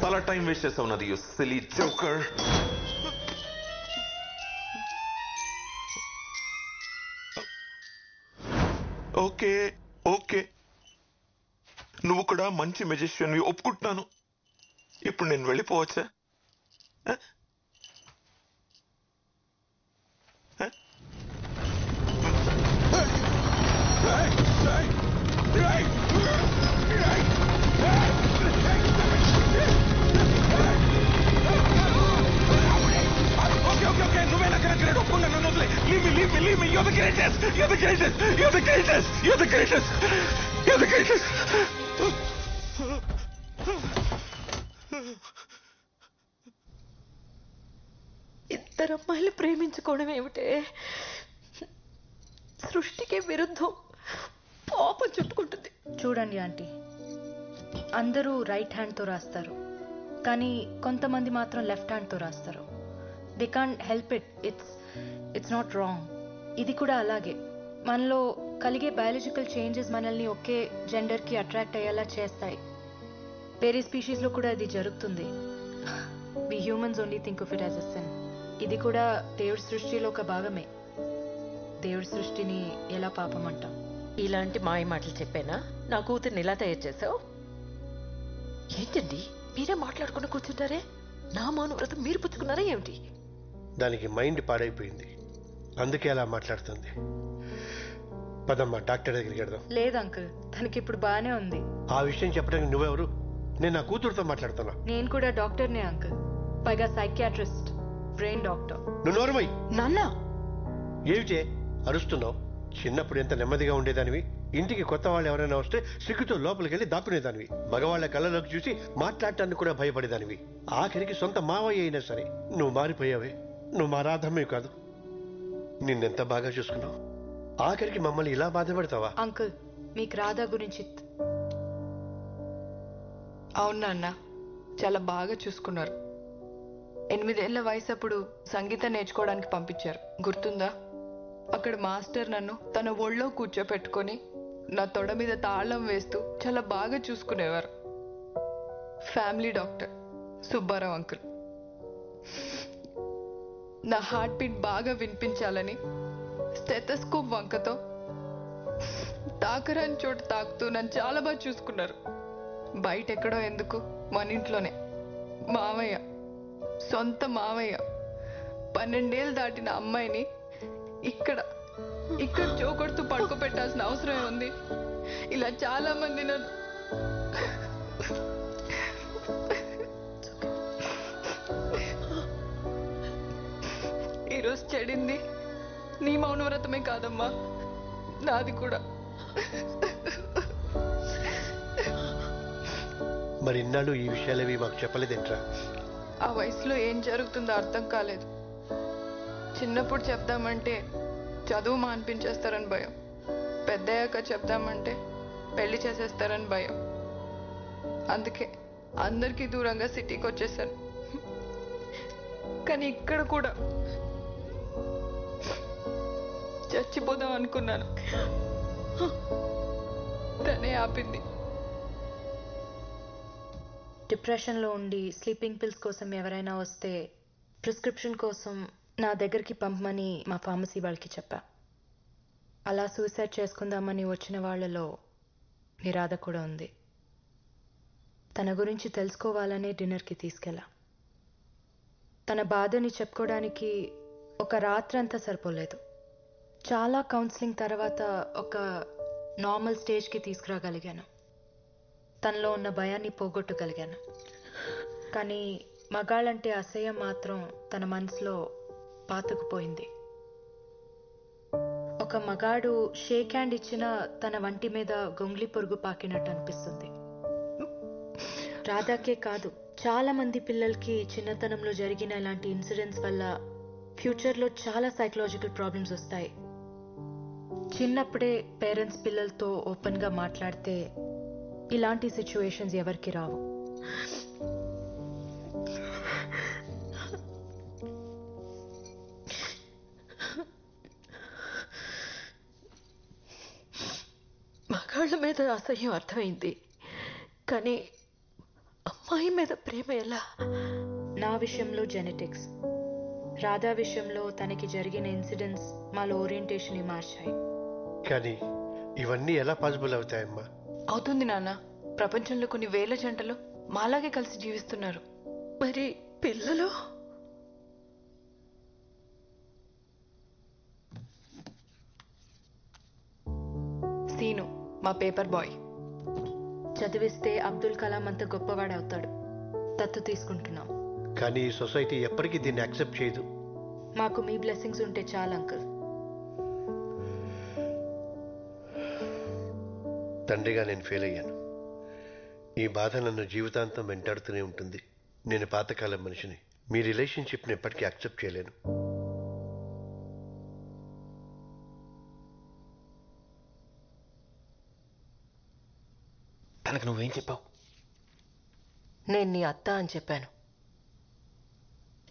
చాలా time waste చేస్తా ఉన్నది you silly joker. Okay okay, నువ్వు కూడా మంచి మెజిషియన్ ఒప్పుకుంటున్నాను. ఇప్పుడు నేను వెళ్ళిపోవచ్చా? You're the greatest! You're the greatest! You're the greatest! You're the greatest! You're the greatest! ఇద్దరు అమ్మాయిలు ప్రేమించుకోవడం ఏమిటే? సృష్టికి విరుద్ధం. పాపం చుట్టుకుంటుంది. చూడండి ఆంటీ, అందరూ రైట్ హ్యాండ్తో రాస్తారు, కానీ కొంతమంది మాత్రం లెఫ్ట్ హ్యాండ్తో రాస్తారు. They can't help it. It's not wrong. ఇది కూడా అలాగే. మనలో కలిగే బయాలజికల్ చేంజెస్ మనల్ని ఒకే జెండర్కి అట్రాక్ట్ అయ్యేలా చేస్తాయి. వేరే స్పీషీస్లో కూడా అది జరుగుతుంది. We humans only think of it as a sin. ఇది కూడా దేవుడి సృష్టిలో ఒక భాగమే. దేవుడి సృష్టిని ఎలా పాపం అంటాం? ఇలాంటి మాయ మాటలు చెప్పానా? నా కూతుర్ని ఇలా తయారు చేసావు ఏంటండి? మీరే మాట్లాడుకుని కూర్చుంటారే. నా మౌనవ్రతం మీరు పుచ్చుకున్నారా ఏమిటి? దానికి మైండ్ పాడైపోయింది, అందుకే అలా మాట్లాడుతుంది. పదమ్మా, డాక్టర్ దగ్గరికి వెళ్దాం. లేదు అంకుల్, తనకి ఇప్పుడు బాగానే ఉంది. ఆ విషయం చెప్పడానికి నువ్వెవరు? నేను నా కూతురుతో మాట్లాడుతున్నా. నేను కూడా డాక్టర్నే అంకుల్, పైగా సైకియాట్రిస్ట్, బ్రెయిన్ డాక్టర్. నువ్వు నోరుమై. నాన్న ఏమిచే అరుస్తున్నావు? చిన్నప్పుడు ఎంత నెమ్మదిగా ఉండేదానివి. ఇంటికి కొత్త వాళ్ళు ఎవరైనా వస్తే సిగ్గుతో లోపలికి వెళ్ళి దాక్కునేదానివి. మగవాళ్ల కళ్ళలోకి చూసి మాట్లాడటానికి కూడా భయపడేదానివి. ఆఖరికి సొంత మావయ్య అయినా సరే నువ్వు మారిపోయావే. నువ్వు మా రాధమ్మే కాదు. నిన్నెంత బాగా చూసుకున్నావు, ఆఖరికి మమ్మల్ని ఇలా బాధపడతావా? అంకుల్, మీకు రాధా గురించి అవునా అన్న, చాలా బాగా చూసుకున్నారు. 8 ఏళ్ల వయసు అప్పుడు సంగీతం నేర్చుకోవడానికి పంపించారు, గుర్తుందా? అక్కడ మాస్టర్ నన్ను తన ఒళ్ళో కూర్చోపెట్టుకొని నా తొడ మీద తాళం వేస్తూ చాలా బాగా చూసుకునేవారు. Family doctor Subbarao uncle. నా హార్ట్ బీట్ బాగా వినిపించాలని స్టెథోస్కోప్ వంకతో తాకరాని చోట తాకుతూ నన్ను చాలా బాగా చూసుకున్నారు. బయట ఎక్కడో ఎందుకు, మన ఇంట్లోనే. మావయ్య, సొంత మావయ్య 12 ఏళ్ళు దాటిన అమ్మాయిని ఇక్కడ చోకొడుతూ పడుకోబెట్టాల్సిన అవసరం ఉంది? ఇలా చాలా మంది నన్ను ఈరోజు చెడింది నీ మౌనవ్రతమే కాదమ్మా, నాది కూడా. మరి ఇన్నాళ్ళు ఈ విషయాలేవి మాకు చెప్పలేదేంట్రా? ఆ వయసులో ఏం జరుగుతుందో అర్థం కాలేదు. చిన్నప్పుడు చెప్దామంటే చదువు మాన్పించేస్తారని భయం, పెద్దయ్యాక చెప్దామంటే పెళ్లి చేసేస్తారని భయం. అందుకే అందరికీ దూరంగా సిటీకి వచ్చేసాను. కానీ ఇక్కడ కూడా చచ్చిపోదాం అనుకున్నాను, తనే ఆపింది. డిప్రెషన్లో ఉండి స్లీపింగ్ పిల్స్ కోసం ఎవరైనా వస్తే ప్రిస్క్రిప్షన్ కోసం నా దగ్గరికి పంపమని మా ఫార్మసీ వాళ్ళకి చెప్పా. అలా సూసైడ్ చేసుకుందామని వచ్చిన వాళ్ళలో నిరాధ కూడా ఉంది. తన గురించి తెలుసుకోవాలనే డిన్నర్కి తీసుకెళ్ళా. తన బాధని చెప్పుకోవడానికి ఒక రాత్రంతా సరిపోలేదు. చాలా కౌన్సిలింగ్ తర్వాత ఒక నార్మల్ స్టేజ్కి తీసుకురాగలిగాను. తనలో ఉన్న భయాన్ని పోగొట్టగలిగాను. కానీ మగాళ్ళంటే అసహ్యం మాత్రం తన మనసులో పాతుకుపోయింది. ఒక మగాడు షేక్ హ్యాండ్ ఇచ్చిన తన వంటి మీద గొంగ్లి పొరుగు పాకినట్టు అనిపిస్తుంది. రాధాకే కాదు, చాలా మంది పిల్లలకి చిన్నతనంలో జరిగిన ఇలాంటి ఇన్సిడెంట్స్ వల్ల ఫ్యూచర్లో చాలా సైకలాజికల్ ప్రాబ్లమ్స్ వస్తాయి. చిన్నప్పుడే పేరెంట్స్ పిల్లలతో ఓపెన్గా మాట్లాడితే ఇలాంటి సిచ్యువేషన్స్ ఎవరికి రావు. మగాళ్ళ మీద అసహ్యం అర్థమైంది, కానీ అమ్మాయి మీద ప్రేమ ఎలా? నా విషయంలో జెనెటిక్స్, రాధా విషయంలో తనకి జరిగిన ఇన్సిడెంట్స్ మాలో ఓరియంటేషన్ మార్చాయి. కానీ ఇవన్నీ ఎలా పాసిబుల్ అవుతాయమ్మా? అవుతుంది నాన్న. ప్రపంచంలో కొన్ని వేల జంటలు మాలాగే కలిసి జీవిస్తున్నారు. మరి పిల్లలు? సీను మా పేపర్ బాయ్. చదివిస్తే అబ్దుల్ కలాం అంత గొప్పవాడవుతాడు. దత్తు తీసుకుంటున్నాం. కానీ ఈ సొసైటీ ఎప్పటికీ దీన్ని యాక్సెప్ట్ చేయదు. మాకు మీ బ్లెస్సింగ్స్ ఉంటే చాలు అంకుల్. తండ్రిగా నేను ఫెయిల్ అయ్యాను. ఈ బాధ నన్ను జీవితాంతం వెంటాడుతూనే ఉంటుంది. నేను పాతకాలం మనిషిని. మీ రిలేషన్షిప్ని ఎప్పటికీ యాక్సెప్ట్ చేయలేను. తనకు నువ్వేం చెప్పావు? నేను నీ అత్త అని చెప్పాను.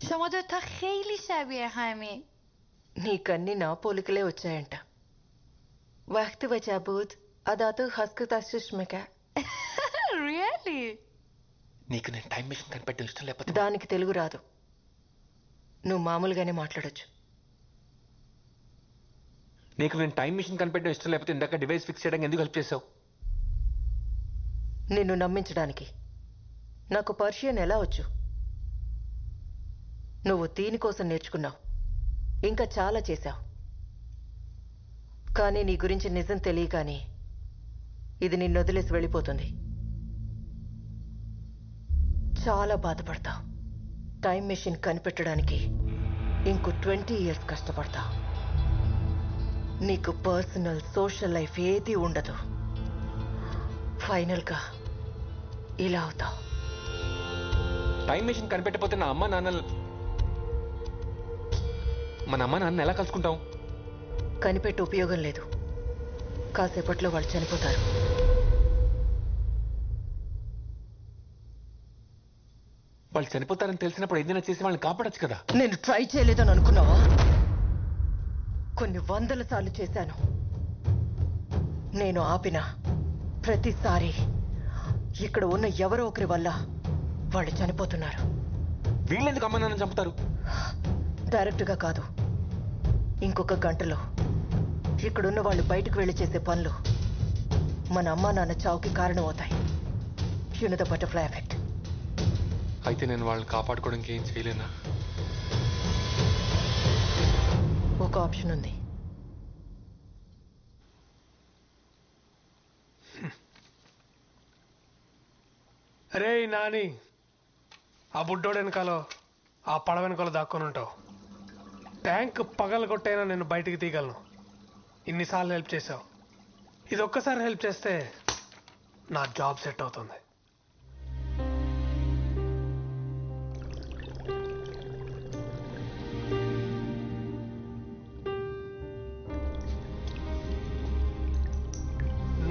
شما دوتا خیلی شبیه همین. నీకన్నీ నా పోలికలే వచ్చాయంట. వక్తి వచ్చా బూత్ అదాతో హస్కు తస్సుష్మిక. Really? నీకు నేను టైం మిషన్ కనిపెట్టడం ఇష్టం లేకపోతే దానికి తెలుగు రాదు. నువ్వు మామూలుగానే మాట్లాడొచ్చు. నీకు నేను టైం మిషన్ కనిపెట్టడం ఇష్టం లేకపోతే ఇందాక డివైస్ ఫిక్స్ చేయడానికి ఎందుకు హెల్ప్ చేసావు? నిన్ను నమ్మించడానికి. నాకు పర్షియన్ ఎలా వచ్చు? నువ్వు దీనికోసం నేర్చుకున్నావు, ఇంకా చాలా చేశావు. కానీ నీ గురించి నిజం తెలియగానే ఇది నిన్ను వదిలేసి వెళ్ళిపోతుంది. చాలా బాధపడతావు. టైం మెషిన్ కనిపెట్టడానికి ఇంకో 20 years కష్టపడతావు. నీకు పర్సనల్ సోషల్ లైఫ్ ఏదీ ఉండదు. ఫైనల్గా ఇలా అవుతావు. టైం మిషన్ కనిపెట్టకపోతే నా అమ్మ నాన్న మన అమ్మ నాన్న ఎలా కలుసుకుంటాం? కనిపెట్టి ఉపయోగం లేదు. కాసేపట్లో వాళ్ళు చనిపోతారు. వాళ్ళు చనిపోతారని తెలిసినప్పుడు ఏదైనా చేసి వాళ్ళని కాపాడొచ్చు కదా. నేను ట్రై చేయలేదని అనుకున్నావా? కొన్ని 100 సార్లు చేశాను. నేను ఆపిన ప్రతిసారి ఇక్కడ ఉన్న ఎవరో ఒకరి వల్ల వాళ్ళు చనిపోతున్నారు. వీళ్ళెందుకు అమ్మ నాన్న చంపుతారు? డైరెక్ట్గా కాదు, ఇంకొక గంటలో ఇక్కడున్న వాళ్ళు బయటకు వెళ్ళి చేసే పనులు మన అమ్మా నాన్న చావుకి కారణమవుతాయి. You know the butterfly effect. అయితే నేను వాళ్ళని కాపాడుకోవడానికి ఏం చేయలేనా? ఒక ఆప్షన్ ఉంది. అరే నాని, ఆ బుడ్డోడు వెనకాలో ఆ పడవ వెనకాల దాక్కొని ఉంటావు. ట్యాంక్ పగలగొట్టైనా నేను బయటికి తీయగలను. ఇన్నిసార్లు హెల్ప్ చేసావు. ఇది ఒక్కసారి హెల్ప్ చేస్తే నా జాబ్ సెట్ అవుతుంది.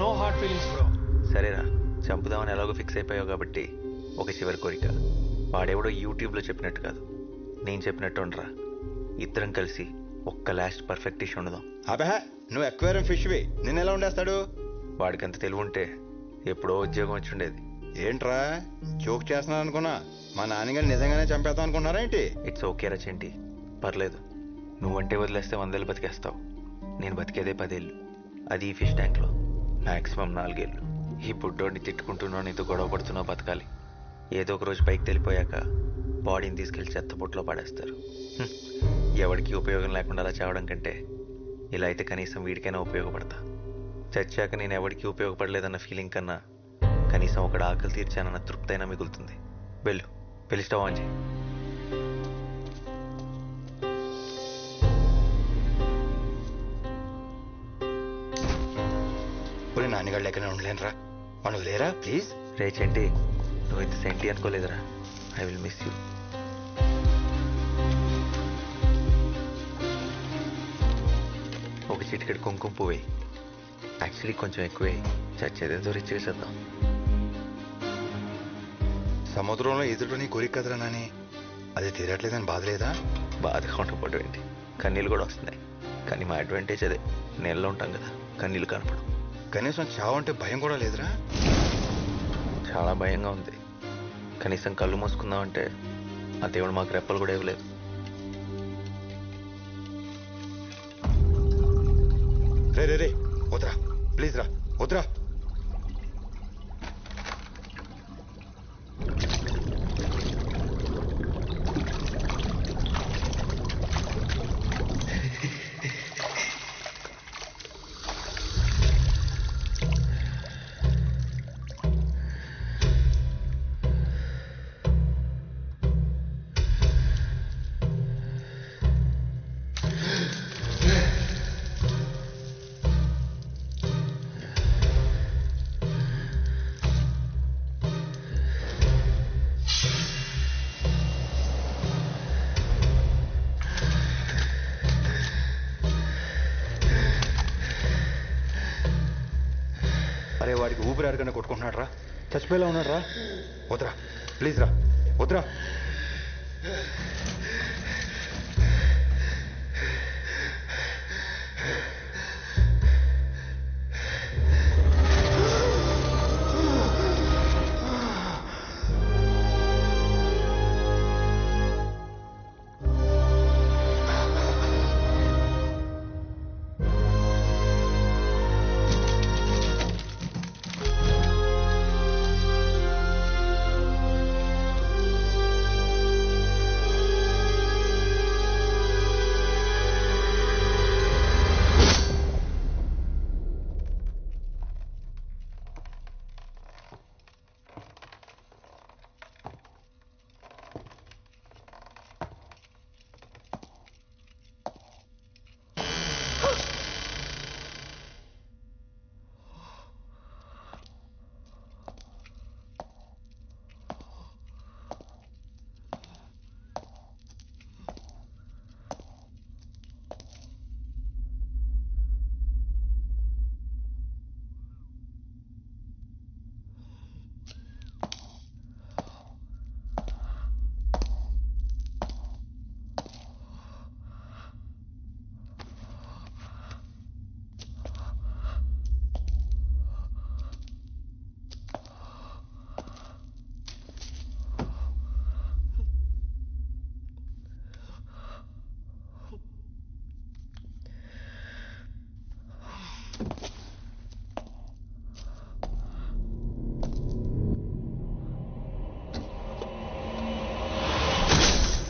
No heart feelings bro. సరేరా, చంపుదామని ఎలాగో ఫిక్స్ అయిపోయావు కాబట్టి ఒక చివరి కోరిక. వాడెవడో యూట్యూబ్లో చెప్పినట్టు కాదు, నేను చెప్పినట్టు ఉండరా. ఇద్దరం కలిసి ఒక్క లాస్ట్ పర్ఫెక్ట్ డిష్ ఉండదాం. అబహ, నువ్వు ఎక్వేరియం ఫిష్వి, నిన్ను ఎలా ఉండేస్తాడు? వాడికి అంత తెలివి ఉంటే ఎప్పుడో ఉద్యోగం వచ్చి ఉండేది. ఏంట్రా జోక్ చేస్తున్నాను అనుకున్నా? మా నాన్నగారు నిజంగానే చంపేద్దాం అనుకున్నారా ఏంటి? ఇట్స్ ఓకే రా చెంటి, పర్లేదు. నువ్వంటే వదిలేస్తే 100 ఏళ్ళు బతికేస్తావు. నేను బతికేదే 10 ఏళ్ళు, అది ఈ ఫిష్ ట్యాంక్లో మ్యాక్సిమం 4 ఏళ్ళు. ఈ బుడ్డోడిని తిట్టుకుంటున్నావు, నీతో గొడవ పడుతున్నావు, బతకాలి. ఏదో ఒక రోజు పైకి తెలిపోయాక బాడీని తీసుకెళ్లి చెత్తపుట్లో పడేస్తారు. ఎవరికి ఉపయోగం లేకుండా అలా చావడం కంటే ఇలా అయితే కనీసం వీడికైనా ఉపయోగపడతా. చచ్చాక నేను ఎవరికి ఉపయోగపడలేదన్న ఫీలింగ్ కన్నా కనీసం ఒకటి ఆకలి తీర్చానన్న తృప్తి అయినా మిగులుతుంది. వెళ్ళు, పెళ్లి స్టవ్ ఆన్ చేయి. నాన్నగారు లెక్కనే ఉండలేనురా. మనం లేరా ప్లీజ్. రే చెంటి, నువ్వు ఇంత సెంటి అనుకోలేదురా. I will miss you. ఒక చిటికెడు కుంకుమ పువ్వే, యాక్చువల్లీ కొంచెం ఎక్కువే, చచ్చేదేదో రిచ్ చేసేద్దాం. సముద్రంలో ఎదురు నీ కోరిక కదరా నాని, అది తీరట్లేదని బాధ లేదా? బాధగా ఉండకపోవడం ఏంటి, కన్నీళ్ళు కూడా వస్తున్నాయి. కానీ మా అడ్వాంటేజ్ అదే, నీళ్ళలో ఉంటాం కదా, కన్నీళ్ళు కనపడం. కనీసం చావు అంటే భయం కూడా లేదురా? చాలా భయంగా ఉంది. కనీసం కళ్ళు మూసుకుందామంటే ఆ దేవుడు మాకు రెప్పలు కూడా ఇవ్వలేదు. రే రే రే వద్దురా ప్లీజ్ రా, వద్దురా. అరే వాడికి ఊపిరి ఆడకన్నా కొట్టుకుంటున్నాడు రా, చచ్చిపోయేలా ఉన్నాడు రా. వద్దురా ప్లీజ్ రా, వద్దురా.